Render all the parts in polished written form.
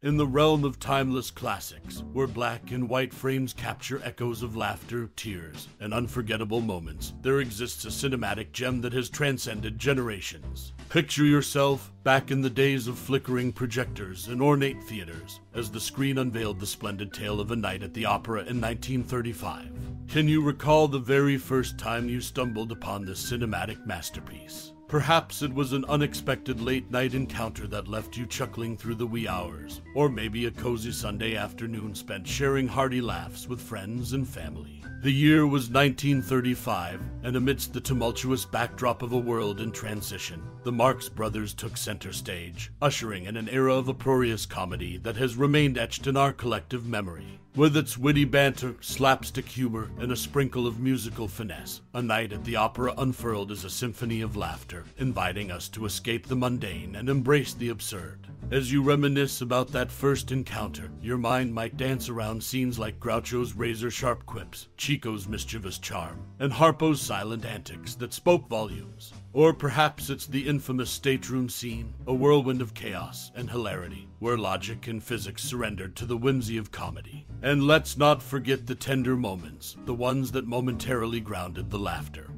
In the realm of timeless classics, where black and white frames capture echoes of laughter, tears, and unforgettable moments, there exists a cinematic gem that has transcended generations. Picture yourself back in the days of flickering projectors and ornate theaters, as the screen unveiled the splendid tale of A Night at the Opera in 1935. Can you recall the very first time you stumbled upon this cinematic masterpiece? Perhaps it was an unexpected late-night encounter that left you chuckling through the wee hours, or maybe a cozy Sunday afternoon spent sharing hearty laughs with friends and family. The year was 1935, and amidst the tumultuous backdrop of a world in transition, the Marx Brothers took center stage, ushering in an era of uproarious comedy that has remained etched in our collective memory. With its witty banter, slapstick humor, and a sprinkle of musical finesse, A Night at the Opera unfurled as a symphony of laughter, inviting us to escape the mundane and embrace the absurd. As you reminisce about that first encounter, your mind might dance around scenes like Groucho's razor-sharp quips, Chico's mischievous charm, and Harpo's silent antics that spoke volumes. Or perhaps it's the infamous stateroom scene, a whirlwind of chaos and hilarity, where logic and physics surrendered to the whimsy of comedy. And let's not forget the tender moments, the ones that momentarily grounded the laughter,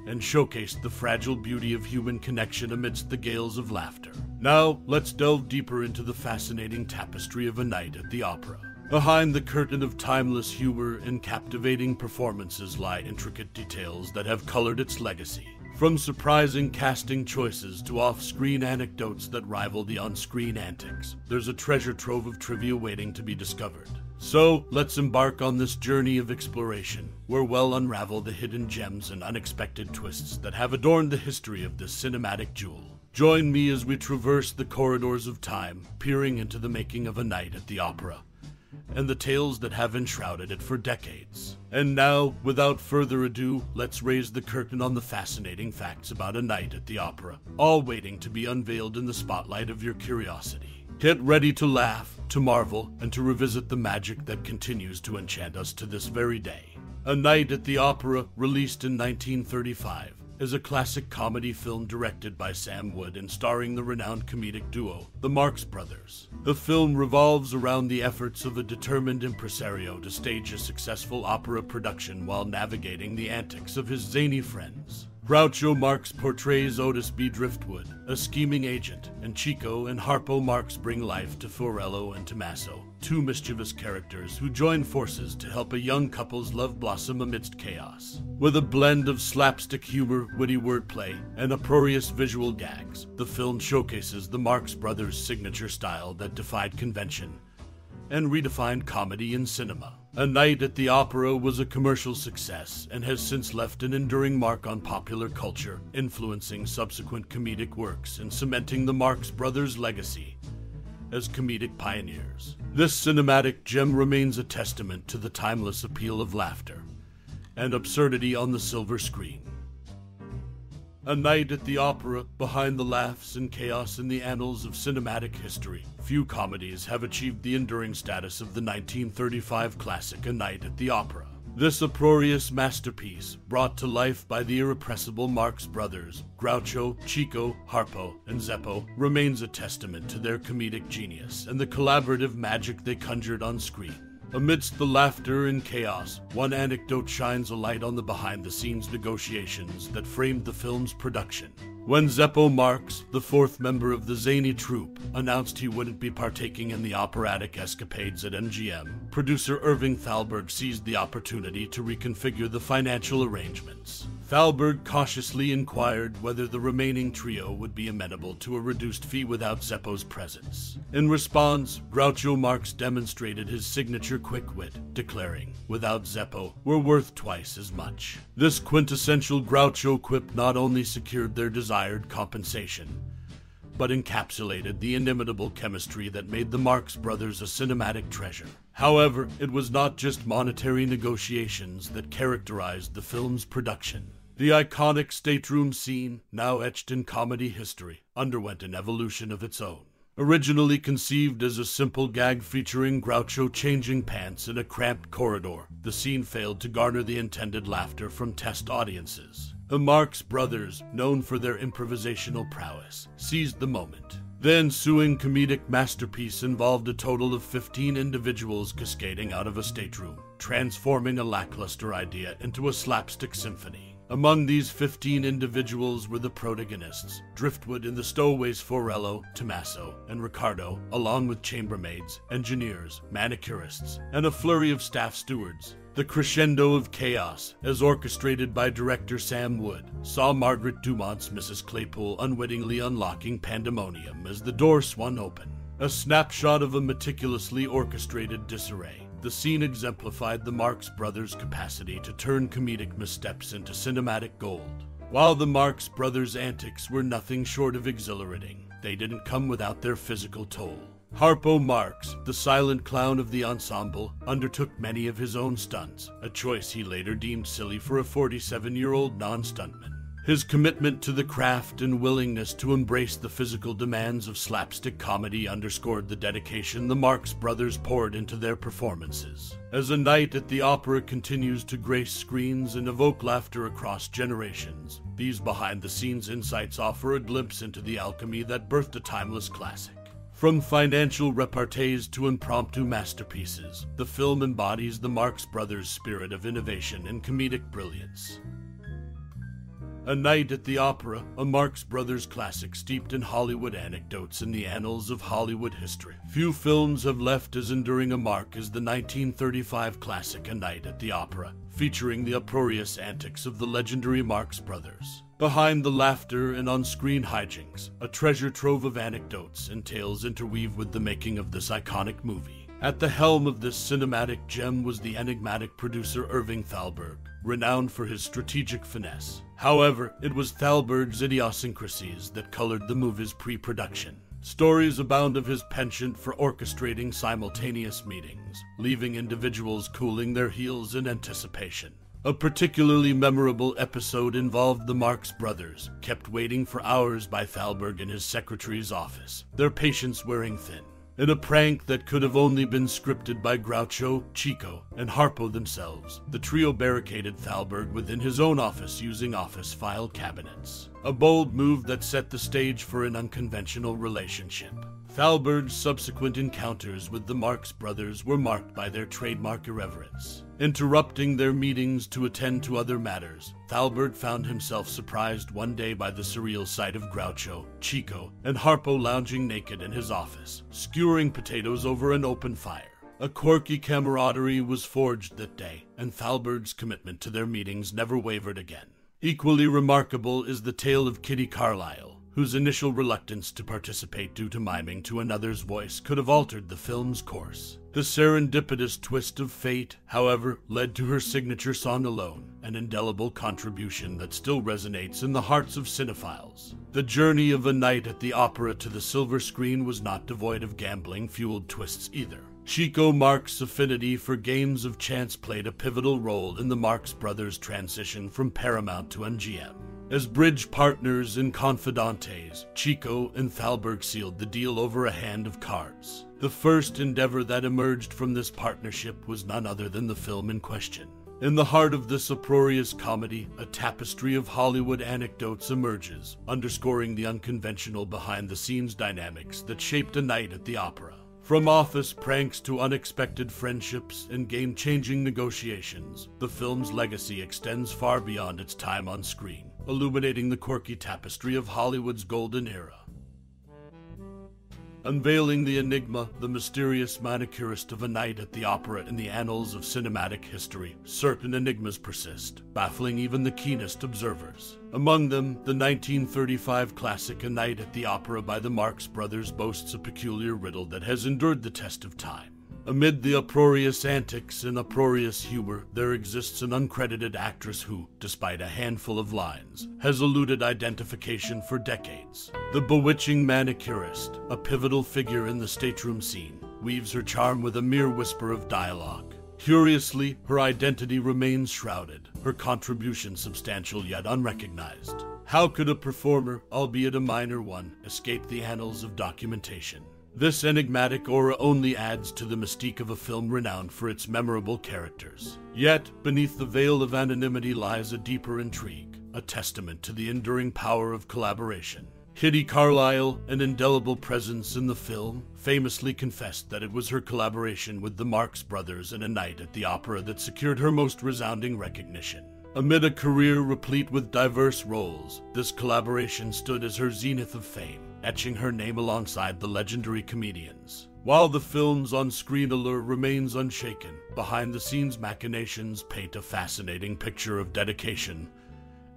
and showcased the fragile beauty of human connection amidst the gales of laughter. Now, let's delve deeper into the fascinating tapestry of A Night at the Opera. Behind the curtain of timeless humor and captivating performances lie intricate details that have colored its legacy. From surprising casting choices to off-screen anecdotes that rival the on-screen antics, there's a treasure trove of trivia waiting to be discovered. So, let's embark on this journey of exploration, where we'll unravel the hidden gems and unexpected twists that have adorned the history of this cinematic jewel. Join me as we traverse the corridors of time, peering into the making of A Night at the Opera, and the tales that have enshrouded it for decades. And now, without further ado, let's raise the curtain on the fascinating facts about A Night at the Opera, all waiting to be unveiled in the spotlight of your curiosity. Get ready to laugh, to marvel, and to revisit the magic that continues to enchant us to this very day. A Night at the Opera, released in 1935, is a classic comedy film directed by Sam Wood and starring the renowned comedic duo, the Marx Brothers. The film revolves around the efforts of a determined impresario to stage a successful opera production while navigating the antics of his zany friends. Groucho Marx portrays Otis B. Driftwood, a scheming agent, and Chico and Harpo Marx bring life to Fiorello and Tomasso, two mischievous characters who join forces to help a young couple's love blossom amidst chaos. With a blend of slapstick humor, witty wordplay, and uproarious visual gags, the film showcases the Marx Brothers' signature style that defied convention and redefined comedy in cinema. A Night at the Opera was a commercial success and has since left an enduring mark on popular culture, influencing subsequent comedic works and cementing the Marx Brothers' legacy as comedic pioneers. This cinematic gem remains a testament to the timeless appeal of laughter and absurdity on the silver screen. A Night at the Opera, behind the laughs and chaos in the annals of cinematic history. Few comedies have achieved the enduring status of the 1935 classic A Night at the Opera. This uproarious masterpiece, brought to life by the irrepressible Marx Brothers, Groucho, Chico, Harpo, and Zeppo, remains a testament to their comedic genius and the collaborative magic they conjured on screen. Amidst the laughter and chaos, one anecdote shines a light on the behind-the-scenes negotiations that framed the film's production. When Zeppo Marx, the fourth member of the zany troupe, announced he wouldn't be partaking in the operatic escapades at MGM, producer Irving Thalberg seized the opportunity to reconfigure the financial arrangements. Thalberg cautiously inquired whether the remaining trio would be amenable to a reduced fee without Zeppo's presence. In response, Groucho Marx demonstrated his signature quick wit, declaring, "Without Zeppo, we're worth twice as much." This quintessential Groucho quip not only secured their desired compensation, but encapsulated the inimitable chemistry that made the Marx Brothers a cinematic treasure. However, it was not just monetary negotiations that characterized the film's production. The iconic stateroom scene, now etched in comedy history, underwent an evolution of its own. Originally conceived as a simple gag featuring Groucho changing pants in a cramped corridor, the scene failed to garner the intended laughter from test audiences. The Marx Brothers, known for their improvisational prowess, seized the moment. The ensuing comedic masterpiece involved a total of 15 individuals cascading out of a stateroom, transforming a lackluster idea into a slapstick symphony. Among these 15 individuals were the protagonists, Driftwood and the stowaways Fiorello, Tomasso, and Riccardo, along with chambermaids, engineers, manicurists, and a flurry of staff stewards. The crescendo of chaos, as orchestrated by director Sam Wood, saw Margaret Dumont's Mrs. Claypool unwittingly unlocking pandemonium as the door swung open. A snapshot of a meticulously orchestrated disarray. The scene exemplified the Marx brothers' capacity to turn comedic missteps into cinematic gold. While the Marx brothers' antics were nothing short of exhilarating, they didn't come without their physical toll. Harpo Marx, the silent clown of the ensemble, undertook many of his own stunts, a choice he later deemed silly for a 47-year-old non-stuntman. His commitment to the craft and willingness to embrace the physical demands of slapstick comedy underscored the dedication the Marx brothers poured into their performances. As A Night at the Opera continues to grace screens and evoke laughter across generations, these behind-the-scenes insights offer a glimpse into the alchemy that birthed a timeless classic. From financial repartees to impromptu masterpieces, the film embodies the Marx brothers' spirit of innovation and comedic brilliance. A Night at the Opera, a Marx Brothers classic steeped in Hollywood anecdotes and the annals of Hollywood history. Few films have left as enduring a mark as the 1935 classic A Night at the Opera, featuring the uproarious antics of the legendary Marx Brothers. Behind the laughter and on-screen hijinks, a treasure trove of anecdotes and tales interweave with the making of this iconic movie. At the helm of this cinematic gem was the enigmatic producer Irving Thalberg, renowned for his strategic finesse. However, it was Thalberg's idiosyncrasies that colored the movie's pre-production. Stories abound of his penchant for orchestrating simultaneous meetings, leaving individuals cooling their heels in anticipation. A particularly memorable episode involved the Marx brothers, kept waiting for hours by Thalberg in his secretary's office, their patience wearing thin. In a prank that could have only been scripted by Groucho, Chico, and Harpo themselves, the trio barricaded Thalberg within his own office using office file cabinets. A bold move that set the stage for an unconventional relationship. Thalberg's subsequent encounters with the Marx brothers were marked by their trademark irreverence. Interrupting their meetings to attend to other matters, Thalberg found himself surprised one day by the surreal sight of Groucho, Chico, and Harpo lounging naked in his office, skewering potatoes over an open fire. A quirky camaraderie was forged that day, and Thalberg's commitment to their meetings never wavered again. Equally remarkable is the tale of Kitty Carlisle, whose initial reluctance to participate due to miming to another's voice could have altered the film's course. The serendipitous twist of fate, however, led to her signature song Alone, an indelible contribution that still resonates in the hearts of cinephiles. The journey of A Night at the Opera to the silver screen was not devoid of gambling-fueled twists either. Chico Marx's affinity for games of chance played a pivotal role in the Marx brothers' transition from Paramount to MGM. As bridge partners and confidantes, Chico and Thalberg sealed the deal over a hand of cards. The first endeavor that emerged from this partnership was none other than the film in question. In the heart of this uproarious comedy, a tapestry of Hollywood anecdotes emerges, underscoring the unconventional behind-the-scenes dynamics that shaped A Night at the Opera. From office pranks to unexpected friendships and game-changing negotiations, the film's legacy extends far beyond its time on screen, illuminating the quirky tapestry of Hollywood's golden era. Unveiling the enigma, the mysterious manicurist of A Night at the Opera in the annals of cinematic history, certain enigmas persist, baffling even the keenest observers. Among them, the 1935 classic A Night at the Opera by the Marx Brothers boasts a peculiar riddle that has endured the test of time. Amid the uproarious antics and uproarious humor, there exists an uncredited actress who, despite a handful of lines, has eluded identification for decades. The bewitching manicurist, a pivotal figure in the stateroom scene, weaves her charm with a mere whisper of dialogue. Curiously, her identity remains shrouded, her contribution substantial yet unrecognized. How could a performer, albeit a minor one, escape the annals of documentation? This enigmatic aura only adds to the mystique of a film renowned for its memorable characters. Yet, beneath the veil of anonymity lies a deeper intrigue, a testament to the enduring power of collaboration. Kitty Carlisle, an indelible presence in the film, famously confessed that it was her collaboration with the Marx brothers in A Night at the Opera that secured her most resounding recognition. Amid a career replete with diverse roles, this collaboration stood as her zenith of fame, etching her name alongside the legendary comedians. While the film's on-screen allure remains unshaken, behind-the-scenes machinations paint a fascinating picture of dedication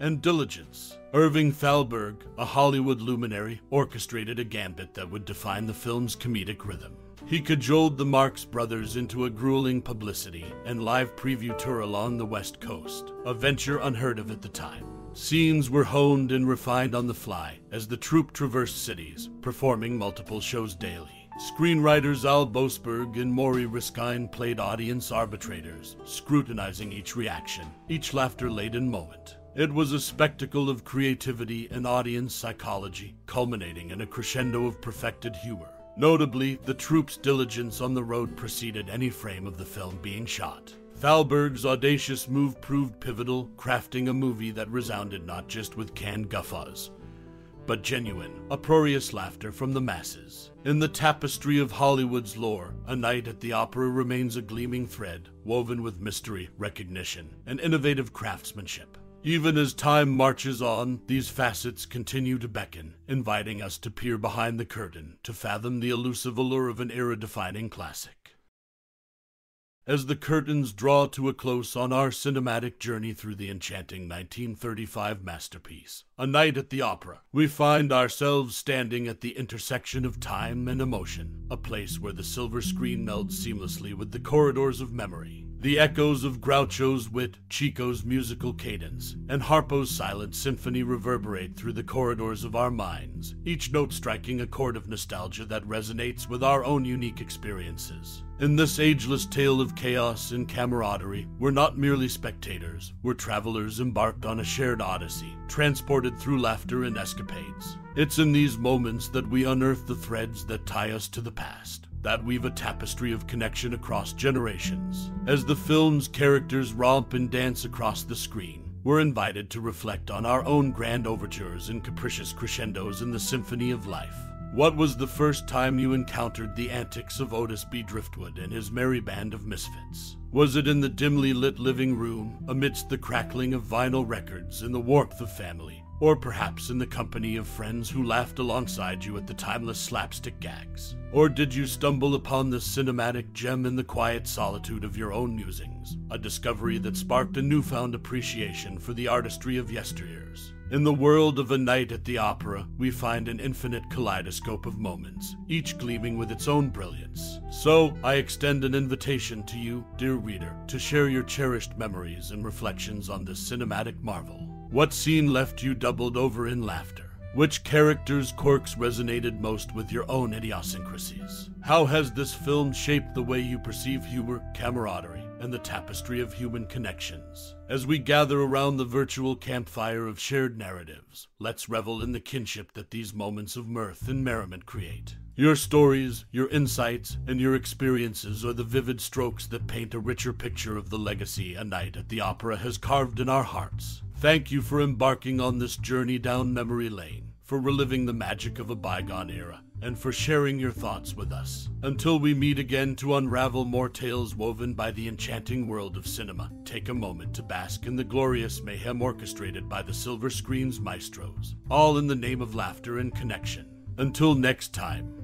and diligence. Irving Thalberg, a Hollywood luminary, orchestrated a gambit that would define the film's comedic rhythm. He cajoled the Marx brothers into a grueling publicity and live preview tour along the West Coast, a venture unheard of at the time. Scenes were honed and refined on the fly as the troupe traversed cities, performing multiple shows daily. Screenwriters Al Boasberg and Maury Riskine played audience arbitrators, scrutinizing each reaction, each laughter-laden moment. It was a spectacle of creativity and audience psychology, culminating in a crescendo of perfected humor. Notably, the troupe's diligence on the road preceded any frame of the film being shot. Thalberg's audacious move proved pivotal, crafting a movie that resounded not just with canned guffaws, but genuine, uproarious laughter from the masses. In the tapestry of Hollywood's lore, A Night at the Opera remains a gleaming thread, woven with mystery, recognition, and innovative craftsmanship. Even as time marches on, these facets continue to beckon, inviting us to peer behind the curtain to fathom the elusive allure of an era-defining classic. As the curtains draw to a close on our cinematic journey through the enchanting 1935 masterpiece, A Night at the Opera, we find ourselves standing at the intersection of time and emotion, a place where the silver screen melds seamlessly with the corridors of memory. The echoes of Groucho's wit, Chico's musical cadence, and Harpo's silent symphony reverberate through the corridors of our minds, each note striking a chord of nostalgia that resonates with our own unique experiences. In this ageless tale of chaos and camaraderie, we're not merely spectators, we're travelers embarked on a shared odyssey, transported through laughter and escapades. It's in these moments that we unearth the threads that tie us to the past, that weave a tapestry of connection across generations. As the film's characters romp and dance across the screen, we're invited to reflect on our own grand overtures and capricious crescendos in the symphony of life. What was the first time you encountered the antics of Otis B. Driftwood and his merry band of misfits? Was it in the dimly lit living room, amidst the crackling of vinyl records and the warmth of family? Or perhaps in the company of friends who laughed alongside you at the timeless slapstick gags? Or did you stumble upon this cinematic gem in the quiet solitude of your own musings, a discovery that sparked a newfound appreciation for the artistry of yesteryears? In the world of A Night at the Opera, we find an infinite kaleidoscope of moments, each gleaming with its own brilliance. So, I extend an invitation to you, dear reader, to share your cherished memories and reflections on this cinematic marvel. What scene left you doubled over in laughter? Which characters' quirks resonated most with your own idiosyncrasies? How has this film shaped the way you perceive humor, camaraderie, and the tapestry of human connections? As we gather around the virtual campfire of shared narratives, let's revel in the kinship that these moments of mirth and merriment create. Your stories, your insights, and your experiences are the vivid strokes that paint a richer picture of the legacy A Night at the Opera has carved in our hearts. Thank you for embarking on this journey down memory lane, for reliving the magic of a bygone era, and for sharing your thoughts with us. Until we meet again to unravel more tales woven by the enchanting world of cinema, take a moment to bask in the glorious mayhem orchestrated by the silver screen's maestros, all in the name of laughter and connection. Until next time.